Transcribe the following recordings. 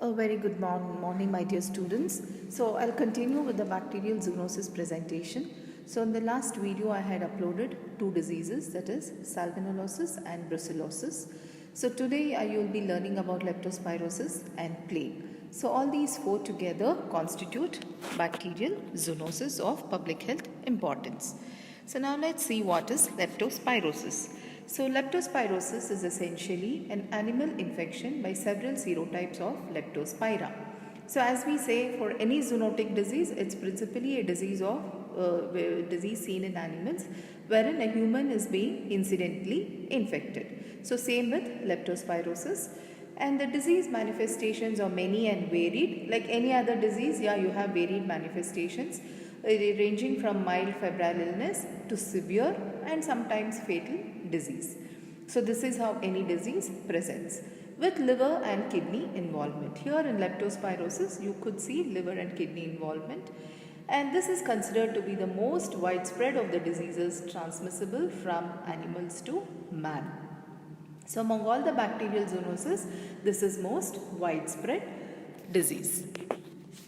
A very good morning, my dear students. So I'll continue with the bacterial zoonosis presentation. So in the last video, I had uploaded two diseases, that is salmonellosis and brucellosis. So today you'll be learning about leptospirosis and plague. So all these four together constitute bacterial zoonosis of public health importance. So now let's see what is leptospirosis. So leptospirosis is essentially an animal infection by several serotypes of Leptospira. So as we say, for any zoonotic disease, it's principally a disease seen in animals wherein a human is being incidentally infected. So same with leptospirosis. And the disease manifestations are many and varied. Like any other disease, you have varied manifestations ranging from mild febrile illness to severe and sometimes fatal disease. So this is how any disease presents with liver and kidney involvement. Here in leptospirosis, you could see liver and kidney involvement, and this is considered to be the most widespread of the diseases transmissible from animals to man. So among all the bacterial zoonoses, this is most widespread disease.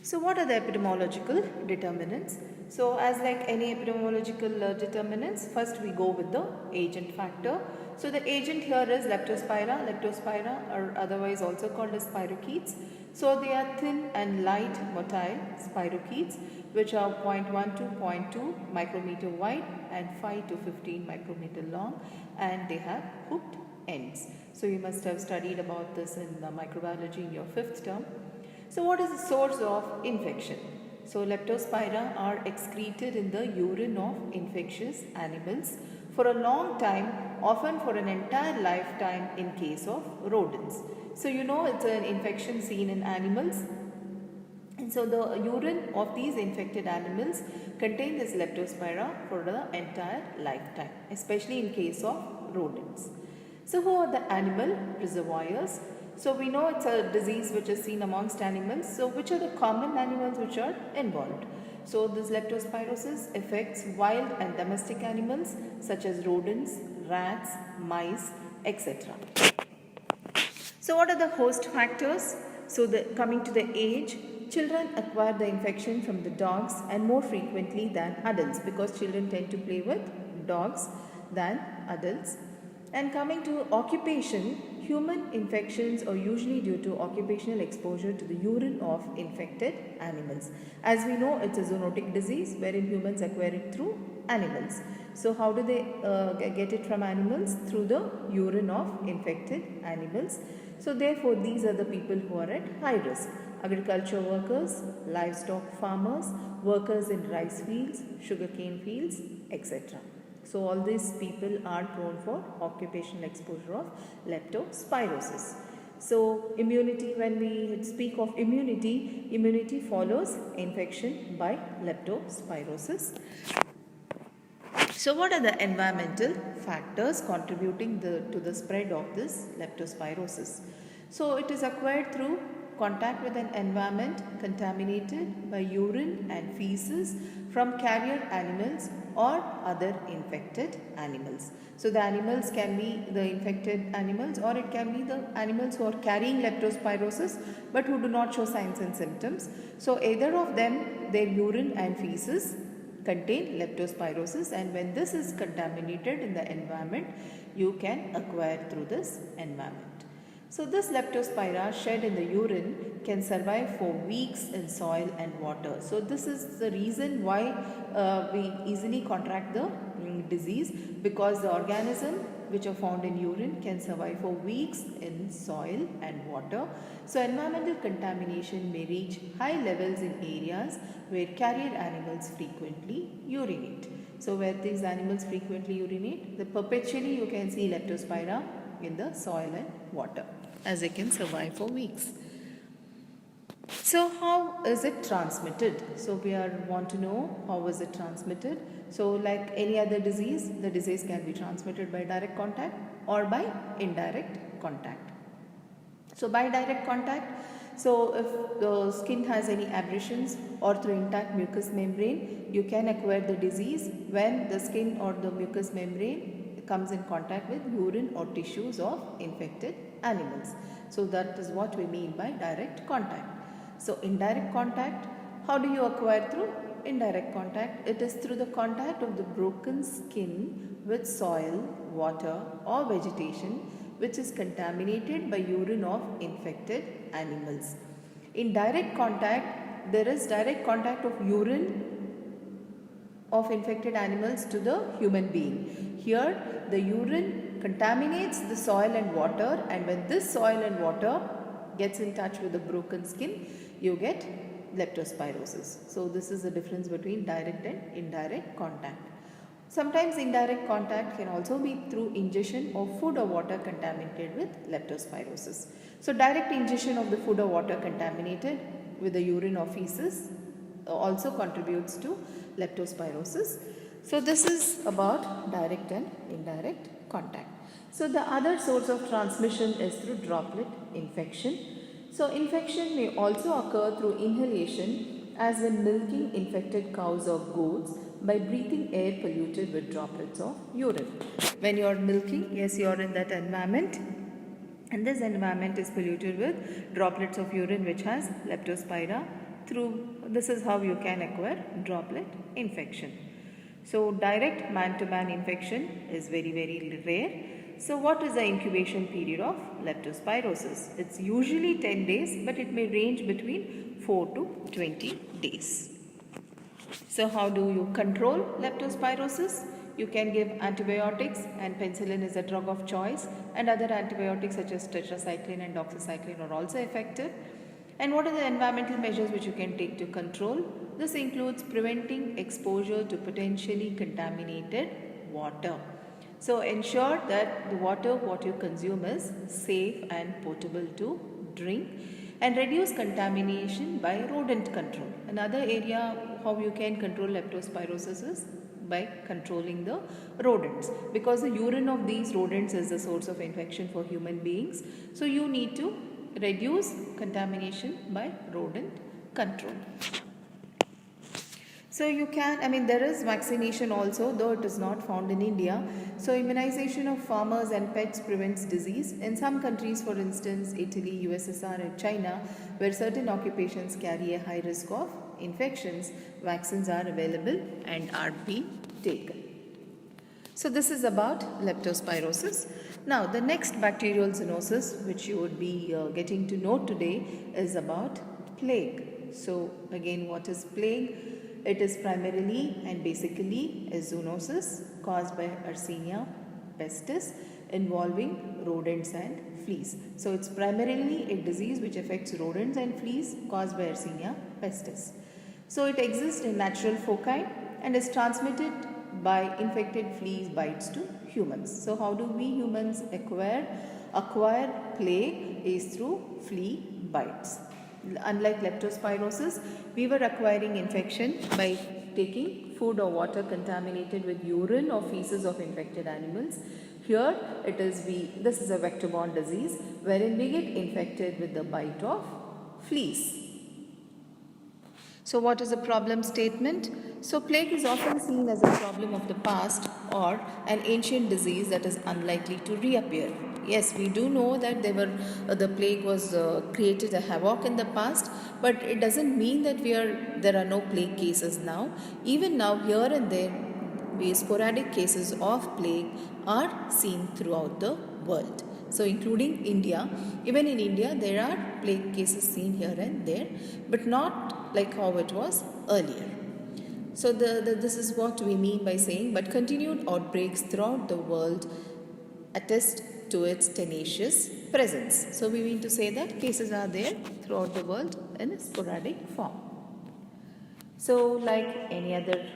So what are the epidemiological determinants? So as like any epidemiological determinants, first we go with the agent factor. So the agent here is Leptospira. Leptospira are otherwise also called as spirochetes. So they are thin and light motile spirochetes which are 0.1 to 0.2 micrometer wide and 5 to 15 micrometer long, and they have hooked ends. So you must have studied about this in microbiology in your 5th term. So what is the source of infection? So Leptospira are excreted in the urine of infectious animals for a long time, often for an entire lifetime in case of rodents. So you know it's an infection seen in animals, and so the urine of these infected animals contain this Leptospira for the entire lifetime, especially in case of rodents. So who are the animal reservoirs? So we know it's a disease which is seen amongst animals. So which are the common animals which are involved? So this leptospirosis affects wild and domestic animals such as rodents, rats, mice, etc. So what are the host factors? So coming to the age, children acquire the infection from the dogs and more frequently than adults, because children tend to play with dogs than adults. And coming to occupation, human infections are usually due to occupational exposure to the urine of infected animals. As we know, it's a zoonotic disease wherein humans acquire it through animals. So how do they get it from animals? Through the urine of infected animals. So therefore, these are the people who are at high risk: agriculture workers, livestock farmers, workers in rice fields, sugarcane fields, etc. So all these people are prone for occupational exposure of leptospirosis. So immunity, when we speak of immunity, immunity follows infection by leptospirosis. So what are the environmental factors contributing to the spread of this leptospirosis? So it is acquired through contact with an environment contaminated by urine and feces from carrier animals or other infected animals. So the animals can be the infected animals, or it can be the animals who are carrying leptospirosis but who do not show signs and symptoms. So either of them, their urine and feces contain leptospirosis, and when this is contaminated in the environment, you can acquire through this environment. So this leptospira shed in the urine can survive for weeks in soil and water. So this is the reason why we easily contract the disease, because the organism which are found in urine can survive for weeks in soil and water. So environmental contamination may reach high levels in areas where carrier animals frequently urinate. So where these animals frequently urinate, perpetually you can see leptospira in the soil and water, as they can survive for weeks. So how is it transmitted? So we want to know how is it transmitted. So like any other disease, the disease can be transmitted by direct contact or by indirect contact. So by direct contact, so if the skin has any abrasions or through intact mucous membrane, you can acquire the disease when the skin or the mucous membrane comes in contact with urine or tissues of infected animals. So that is what we mean by direct contact. So indirect contact, how do you acquire through indirect contact? It is through the contact of the broken skin with soil, water or vegetation which is contaminated by urine of infected animals. In direct contact, there is direct contact of urine of infected animals to the human being. Here the urine contaminates the soil and water, and when this soil and water gets in touch with the broken skin, you get leptospirosis. So this is the difference between direct and indirect contact. Sometimes indirect contact can also be through ingestion of food or water contaminated with leptospirosis. So direct ingestion of the food or water contaminated with the urine or feces also contributes to leptospirosis. So this is about direct and indirect contact. So the other source of transmission is through droplet infection. So infection may also occur through inhalation, as when milking infected cows or goats by breathing air polluted with droplets of urine. When you are milking, yes, you are in that environment, and this environment is polluted with droplets of urine which has leptospira. This is how you can acquire droplet infection. So direct man-to-man infection is very, very rare. So what is the incubation period of leptospirosis? It's usually 10 days, but it may range between 4 to 20 days. So how do you control leptospirosis? You can give antibiotics, and penicillin is a drug of choice, and other antibiotics such as tetracycline and doxycycline are also effective. And what are the environmental measures which you can take to control? This includes preventing exposure to potentially contaminated water. So ensure that the water what you consume is safe and potable to drink, and reduce contamination by rodent control. Another area how you can control leptospirosis is by controlling the rodents, because the urine of these rodents is the source of infection for human beings. So you need to reduce contamination by rodent control. So you can, there is vaccination also, though it is not found in India. So immunization of farmers and pets prevents disease. In some countries, for instance, Italy, USSR and China, where certain occupations carry a high risk of infections, vaccines are available and are being taken. So this is about leptospirosis. Now the next bacterial zoonosis which you would be getting to know today is about plague. So again, what is plague? It is primarily and basically a zoonosis caused by Yersinia pestis involving rodents and fleas. So it's primarily a disease which affects rodents and fleas caused by Yersinia pestis. So it exists in natural foci and is transmitted by infected fleas bites to humans. So how do we humans acquire plague? Is through flea bites. Unlike leptospirosis, we were acquiring infection by taking food or water contaminated with urine or feces of infected animals. Here this is a vector-borne disease wherein we get infected with the bite of fleas. So what is the problem statement? So plague is often seen as a problem of the past or an ancient disease that is unlikely to reappear. Yes, we do know that the plague was created a havoc in the past, but it doesn't mean that there are no plague cases now. Even now, here and there, sporadic cases of plague are seen throughout the world. So including India. Even in India, there are plague cases seen here and there, but not like how it was earlier. So this is what we mean by saying, but continued outbreaks throughout the world attest to its tenacious presence. So we mean to say that cases are there throughout the world in a sporadic form. So like any other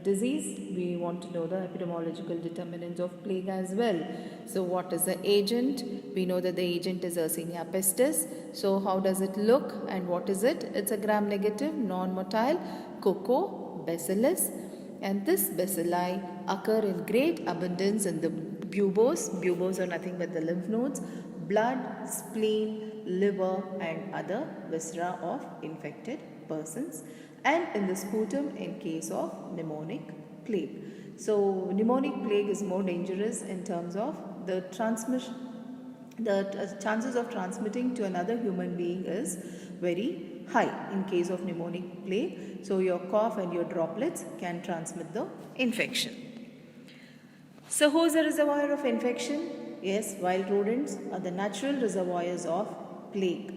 disease, we want to know the epidemiological determinants of plague as well. So what is the agent? We know that the agent is Yersinia pestis. So how does it look and what is it? It's a gram-negative, non-motile Coccobacillus, and this bacilli occur in great abundance in the buboes. Buboes are nothing but the lymph nodes, blood, spleen, liver and other viscera of infected persons, and in the sputum in case of pneumonic plague. So pneumonic plague is more dangerous in terms of the transmission the chances of transmitting to another human being is very high in case of pneumonic plague. So your cough and your droplets can transmit the infection. So who is the reservoir of infection? Yes, wild rodents are the natural reservoirs of plague.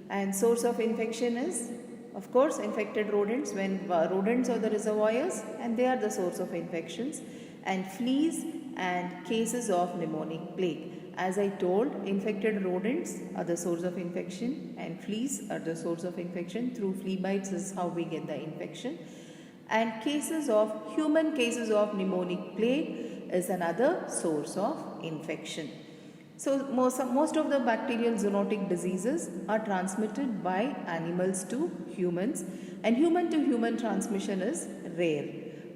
And source of infection is, of course, infected rodents, when rodents are the reservoirs and they are the source of infections, and fleas and cases of pneumonic plague. As I told, infected rodents are the source of infection and fleas are the source of infection. Through flea bites is how we get the infection. And human cases of pneumonic plague is another source of infection. So most of the bacterial zoonotic diseases are transmitted by animals to humans, and human to human transmission is rare.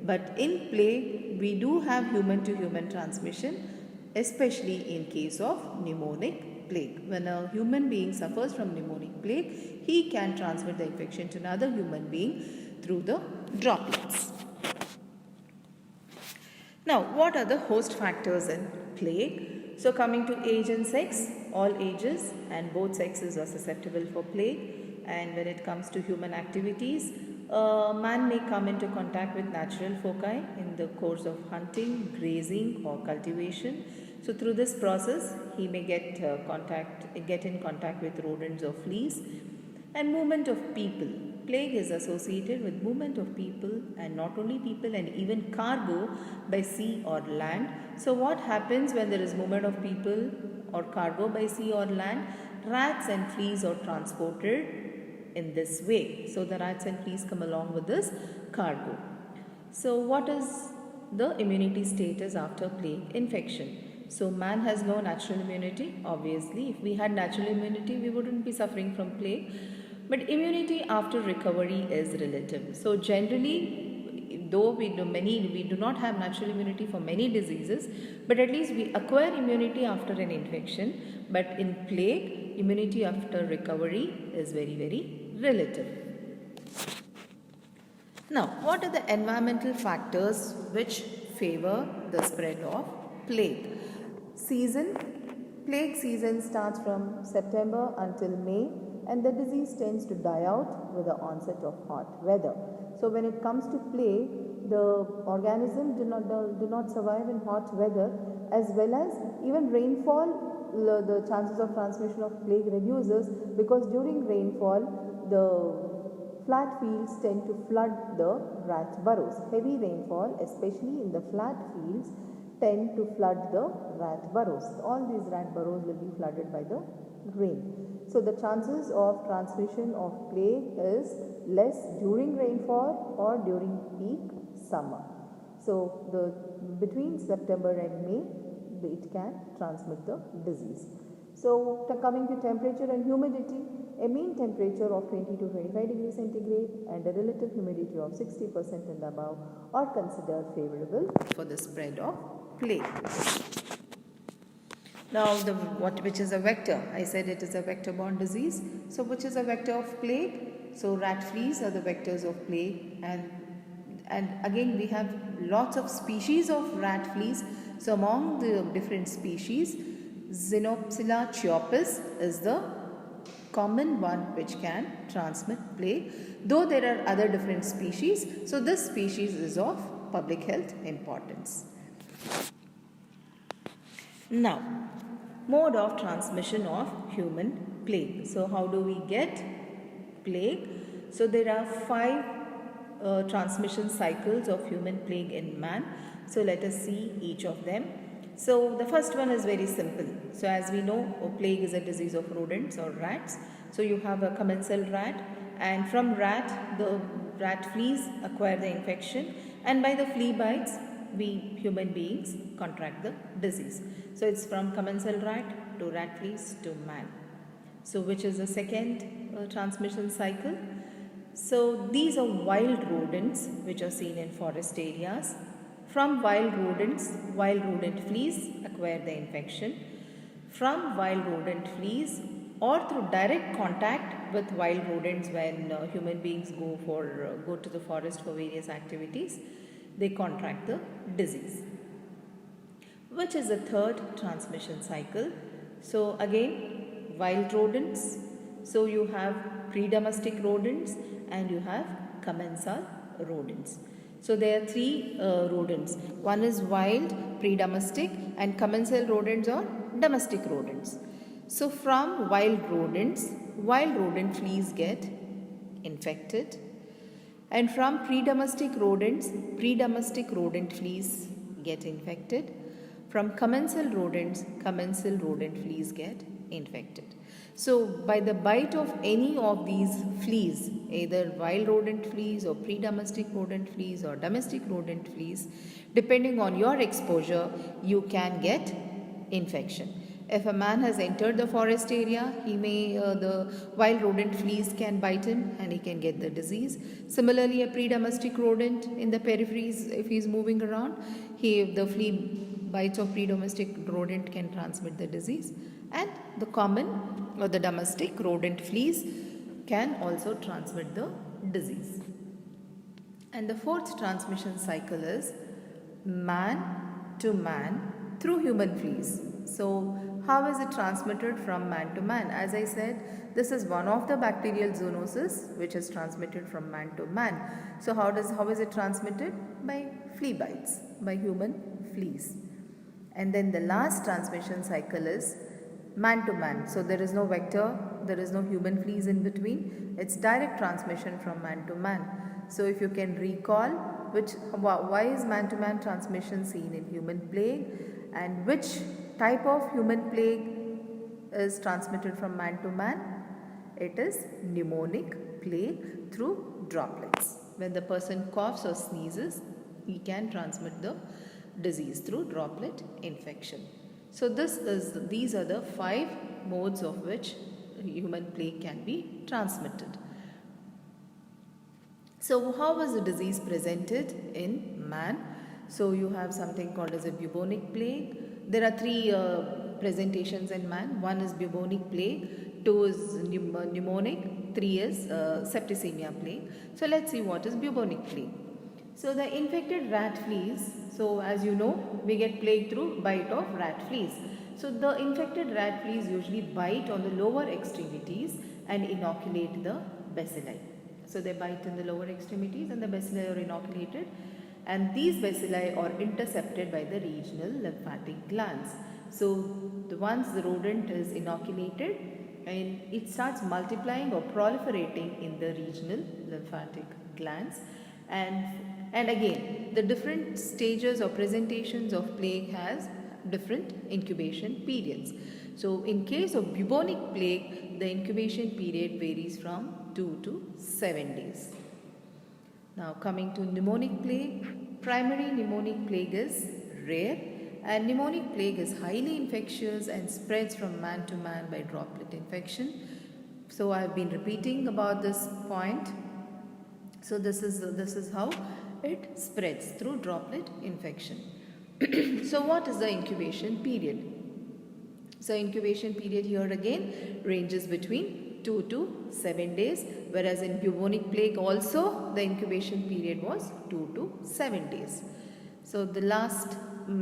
But in plague, we do have human to human transmission, especially in case of pneumonic plague. When a human being suffers from pneumonic plague, he can transmit the infection to another human being through the droplets. Now, what are the host factors in plague? So, coming to age and sex, all ages and both sexes are susceptible for plague. And when it comes to human activities, man may come into contact with natural foci in the course of hunting, grazing or cultivation. So through this process, he may get in contact with rodents or fleas. And movement of people. Plague is associated with movement of people, and not only people, and even cargo by sea or land. So what happens when there is movement of people or cargo by sea or land? Rats and fleas are transported in this way. So the rats and fleas come along with this cargo. So what is the immunity status after plague infection? So man has no natural immunity, obviously. If we had natural immunity, we wouldn't be suffering from plague. But immunity after recovery is relative. So generally, though we do not have natural immunity for many diseases, but at least we acquire immunity after an infection. But in plague, immunity after recovery is very, very relative. Now, what are the environmental factors which favor the spread of plague? Plague season starts from September until May, and the disease tends to die out with the onset of hot weather. So when it comes to plague, the organism do not survive in hot weather, as well as even rainfall, the chances of transmission of plague reduces, because during rainfall the flat fields tend to flood the rat burrows. Heavy rainfall, especially in the flat fields, tend to flood the rat burrows. All these rat burrows will be flooded by the rain. So the chances of transmission of plague is less during rainfall or during peak summer. So between September and May, it can transmit the disease. So coming to temperature and humidity, a mean temperature of 20 to 25 degrees centigrade and a relative humidity of 60% and above are considered favorable for the spread of plague. Now, which is a vector? I said it is a vector-borne disease. So, which is a vector of plague? So, rat fleas are the vectors of plague, and again we have lots of species of rat fleas. So, among the different species, Xenopsilla chiopis is the common one which can transmit plague, though there are other different species. So, this species is of public health importance. Now, mode of transmission of human plague. So, how do we get plague? So, there are 5 transmission cycles of human plague in man. So, let us see each of them. So, the first one is very simple. So, as we know, plague is a disease of rodents or rats. So, you have a commensal rat, and from rat, the rat fleas acquire the infection, and by the flea bites, we human beings contract the disease. So, it's from commensal rat to rat fleas to man. So, which is the second transmission cycle? So, these are wild rodents which are seen in forest areas. From wild rodents, wild rodent fleas acquire the infection. From wild rodent fleas or through direct contact with wild rodents when human beings go to the forest for various activities, they contract the disease. Which is the third transmission cycle? So again, wild rodents. So you have pre-domestic rodents and you have commensal rodents. So there are three rodents. One is wild, pre-domestic, and commensal rodents or domestic rodents. So from wild rodent fleas get infected, and from pre-domestic rodents, pre-domestic rodent fleas get infected. From commensal rodents, commensal rodent fleas get infected. So by the bite of any of these fleas, either wild rodent fleas or pre-domestic rodent fleas or domestic rodent fleas, depending on your exposure, you can get infection. If a man has entered the forest area, the wild rodent fleas can bite him and he can get the disease. Similarly, a pre-domestic rodent in the peripheries, if he is moving around, the flea bites of pre-domestic rodent can transmit the disease, and the common or the domestic rodent fleas can also transmit the disease. And the fourth transmission cycle is man to man through human fleas. So how is it transmitted from man to man? As I said, this is one of the bacterial zoonosis which is transmitted from man to man. So how is it transmitted? By flea bites, by human fleas. And then the last transmission cycle is man to man. So there is no vector, there is no human fleas in between. It's direct transmission from man to man. So if you can recall, why is man to man transmission seen in human plague, and which type of human plague is transmitted from man to man? It is pneumonic plague through droplets. When the person coughs or sneezes, he can transmit the disease through droplet infection. So these are the 5 modes of which human plague can be transmitted. So how was the disease presented in man? So you have something called as a bubonic plague. There are 3 presentations in man. 1 is bubonic plague, 2 is pneumonic, 3 is septicemia plague. So let's see what is bubonic plague. So the infected rat fleas, so as you know, we get plague through bite of rat fleas. So the infected rat fleas usually bite on the lower extremities and inoculate the bacilli. So they bite in the lower extremities and the bacilli are inoculated, and these bacilli are intercepted by the regional lymphatic glands. So once the rodent is inoculated, and it starts multiplying or proliferating in the regional lymphatic glands. And again, the different stages or presentations of plague has different incubation periods. So in case of bubonic plague, the incubation period varies from 2 to 7 days. Now coming to pneumonic plague, primary pneumonic plague is rare, and pneumonic plague is highly infectious and spreads from man to man by droplet infection. So I have been repeating about this point. So this is how it spreads through droplet infection. So what is the incubation period? So incubation period here again ranges between 2 to 7 days, whereas in bubonic plague also the incubation period was 2 to 7 days. So the last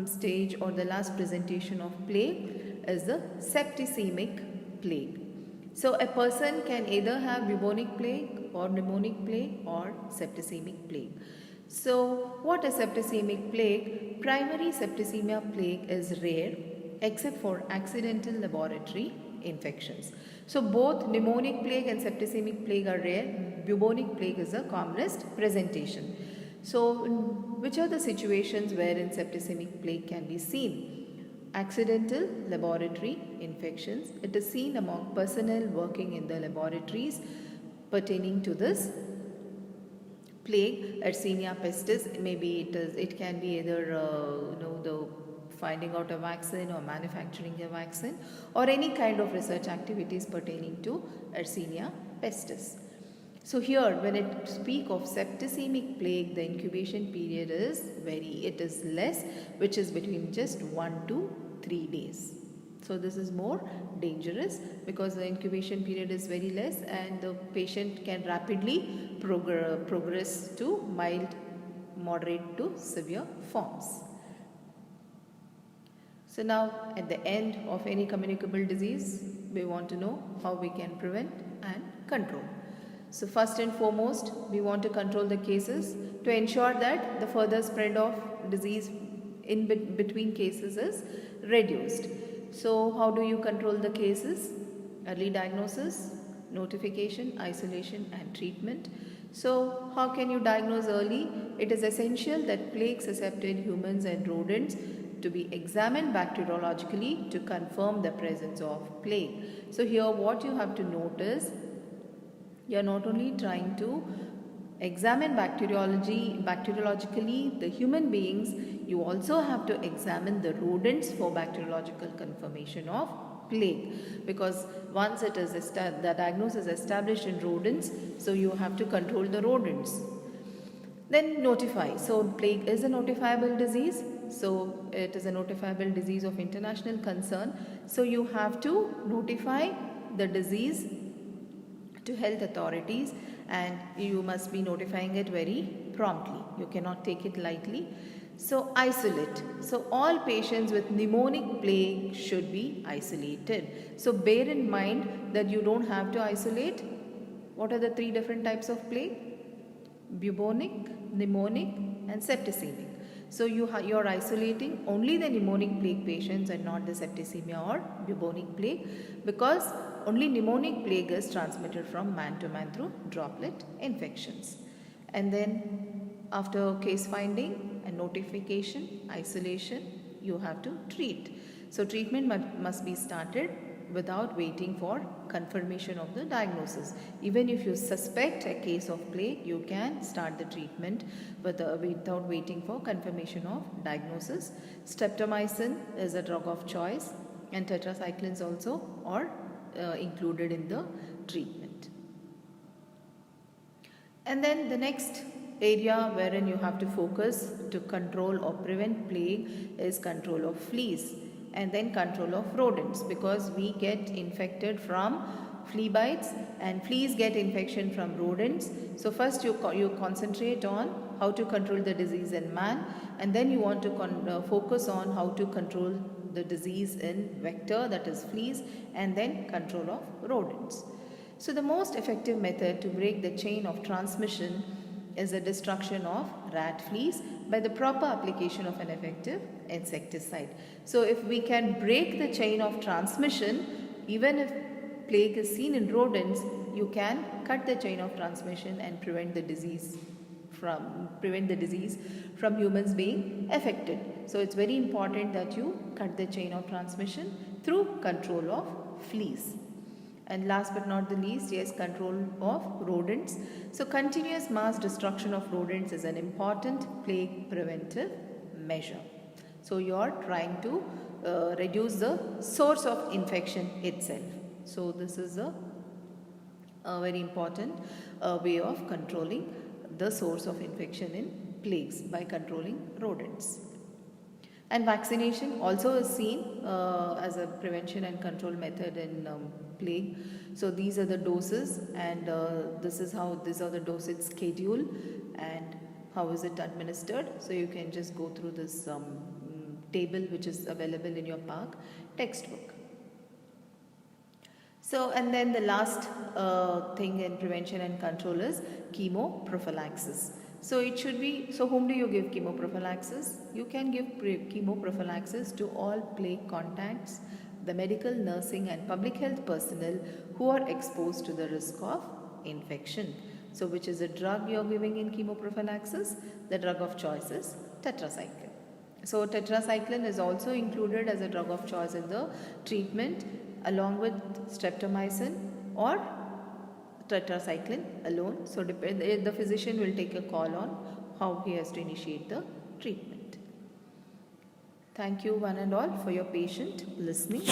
stage or the last presentation of plague is the septicemic plague. So a person can either have bubonic plague or pneumonic plague or septicemic plague. So what is septicemic plague? Primary septicemia plague is rare except for accidental laboratory infections. So both pneumonic plague and septicemic plague are rare. Bubonic plague is the commonest presentation. So which are the situations wherein septicemic plague can be seen? Accidental laboratory infections. It is seen among personnel working in the laboratories pertaining to this plague, Yersinia pestis. Maybe it can be either the finding out a vaccine or manufacturing a vaccine, or any kind of research activities pertaining to Yersinia pestis. So here when it speak of septicemic plague, the incubation period is less, which is between just 1 to 3 days. So this is more dangerous because the incubation period is very less and the patient can rapidly progress to mild, moderate to severe forms. So now at the end of any communicable disease, we want to know how we can prevent and control. So first and foremost, we want to control the cases to ensure that the further spread of disease in between cases is reduced. So how do you control the cases? Early diagnosis, notification, isolation and treatment. So how can you diagnose early? It is essential that plague susceptible humans and rodents to be examined bacteriologically to confirm the presence of plague. So here what you have to notice, you are not only trying to examine bacteriologically the human beings, you also have to examine the rodents for bacteriological confirmation of plague, because once it is the diagnosis is established in rodents, so you have to control the rodents. Then notify. So plague is a notifiable disease. So it is a notifiable disease of international concern. So you have to notify the disease to health authorities, and you must be notifying it very promptly. You cannot take it lightly. So isolate. So all patients with pneumonic plague should be isolated. So bear in mind that you don't have to isolate. What are the three different types of plague? Bubonic, pneumonic and septicemic. So you are isolating only the pneumonic plague patients and not the septicemia or bubonic plague, because only pneumonic plague is transmitted from man to man through droplet infections. And then after case finding and notification, isolation, you have to treat. So treatment must be started without waiting for confirmation of the diagnosis. Even if you suspect a case of plague, you can start the treatment without waiting for confirmation of diagnosis. Streptomycin is a drug of choice, and tetracyclines also are included in the treatment. And then the next area wherein you have to focus to control or prevent plague is control of fleas, and then control of rodents, because we get infected from flea bites and fleas get infection from rodents. So first you concentrate on how to control the disease in man, and then you want to focus on how to control the disease in vector, that is fleas, and then control of rodents. So the most effective method to break the chain of transmission is the destruction of rat fleas by the proper application of an effective insecticide. So if we can break the chain of transmission, even if plague is seen in rodents, you can cut the chain of transmission and prevent the disease from humans being affected. So it's very important that you cut the chain of transmission through control of fleas. And last but not the least, yes, control of rodents. So continuous mass destruction of rodents is an important plague preventive measure. So you are trying to reduce the source of infection itself. So this is a very important way of controlling the source of infection in plagues by controlling rodents. And vaccination also is seen as a prevention and control method in plague. So these are the doses, and these are the dosage schedule and how is it administered. So you can just go through this table which is available in your PARC textbook. So, and then the last thing in prevention and control is chemoprophylaxis. So it should be, so whom do you give chemoprophylaxis? You can give chemoprophylaxis to all plague contacts, the medical, nursing and public health personnel who are exposed to the risk of infection. So which is the drug you are giving in chemoprophylaxis? The drug of choice is tetracycline. So tetracycline is also included as a drug of choice in the treatment along with streptomycin or tetracycline alone. So the physician will take a call on how he has to initiate the treatment. Thank you one and all for your patient listening.